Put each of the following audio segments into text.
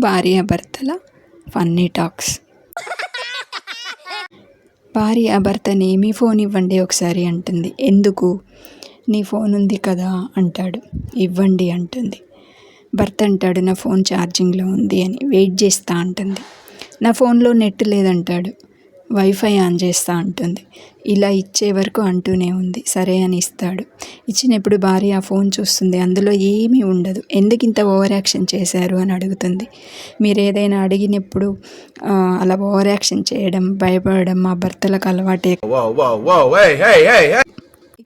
భార్యాభర్తల funny talks. భార్య భర్తని మీ ఫోన్ ఇవ్వండి ఒకసారి అంటుంది. ఎందుకు? నీ ఫోన్ ఉంది కదా అంటాడు. ఇవ్వండి అంటుంది. భర్త అంటాడు, నా ఫోన్ ఛార్జింగ్లో ఉంది అని. వెయిట్ చేస్తా అంటుంది. నా ఫోన్లో నెట్ లేదంటాడు. వైఫై ఆన్ చేస్తా అంటుంది. ఇలా ఇచ్చే వరకు అంటూనే ఉంది. సరే అని ఇస్తాడు. ఇచ్చినప్పుడు భార్య ఆ ఫోన్ చూస్తుంది. అందులో ఏమీ ఉండదు. ఎందుకు ఇంత ఓవర్ యాక్షన్ చేశారు అని అడుగుతుంది. మీరు ఏదైనా అడిగినప్పుడు అలా ఓవర్ యాక్షన్ చేయడం, భయపడడం మా భర్తలకు అలవాటే.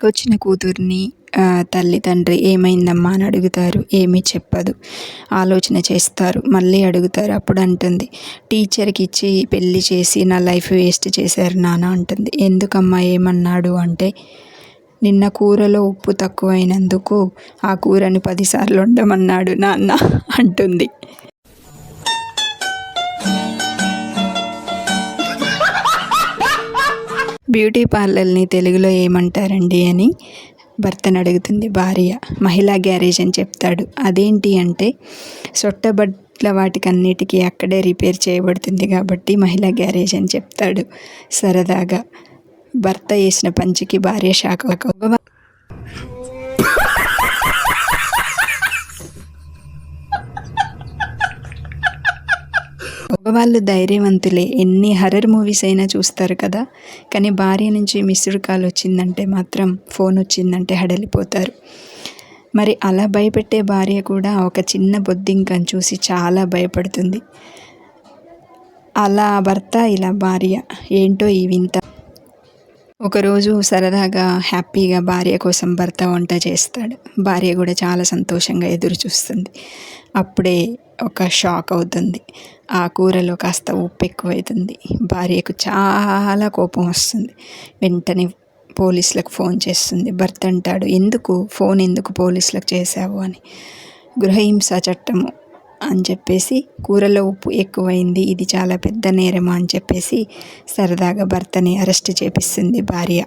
వచ్చిన కూతుర్ని తల్లి తండ్రి ఏమైందమ్మా అని అడుగుతారు. ఏమీ చెప్పదు. ఆలోచన చేస్తారు. మళ్ళీ అడుగుతారు. అప్పుడు అంటుంది, టీచర్కి ఇచ్చి పెళ్ళి చేసి నా లైఫ్ వేస్ట్ చేశారు నాన్న అంటుంది. ఎందుకమ్మా ఏమన్నాడు అంటే, నిన్న కూరలో ఉప్పు తక్కువైనందుకు ఆ కూరని 10 సార్లు వండమన్నాడు నాన్న అంటుంది. బ్యూటీ పార్లర్ని తెలుగులో ఏమంటారండి అని భర్తను అడుగుతుంది భార్య. మహిళా గ్యారేజ్ అని చెప్తాడు. అదేంటి అంటే, సొట్టబట్ల వాటికన్నిటికీ అక్కడే రిపేర్ చేయబడుతుంది కాబట్టి మహిళా గ్యారేజ్ అని చెప్తాడు సరదాగా. భర్త వేసిన పంచికి భార్య షాక్. మగవాళ్ళు ధైర్యవంతులే. ఎన్ని హర్రర్ మూవీస్ అయినా చూస్తారు కదా. కానీ భార్య నుంచి మిస్డ్ కాల్ వచ్చిందంటే మాత్రం, ఫోన్ వచ్చిందంటే హడలిపోతారు. మరి అలా భయపెట్టే భార్య కూడా ఒక చిన్న బొద్దింకను చూసి చాలా భయపడుతుంది. అలా భర్త, ఇలా భార్య. ఏంటో ఈ వింత. ఒకరోజు సరదాగా హ్యాపీగా భార్య కోసం భర్త వంట చేస్తాడు. భార్య కూడా చాలా సంతోషంగా ఎదురు చూస్తుంది. అప్పుడే ఒక షాక్ అవుతుంది. ఆ కూరలో కాస్త ఉప్పు ఎక్కువైతుంది. భార్యకు చాలా కోపం వస్తుంది. వెంటనే పోలీసులకు ఫోన్ చేస్తుంది. భర్త అంటాడు, ఫోన్ ఎందుకు పోలీసులకు చేశావు అని. గృహహింస చట్టము అని చెప్పేసి, కూరలో ఉప్పు ఎక్కువైంది, ఇది చాలా పెద్ద నేరము అని చెప్పేసి సరదాగా భర్తని అరెస్ట్ చేపిస్తుంది భార్య.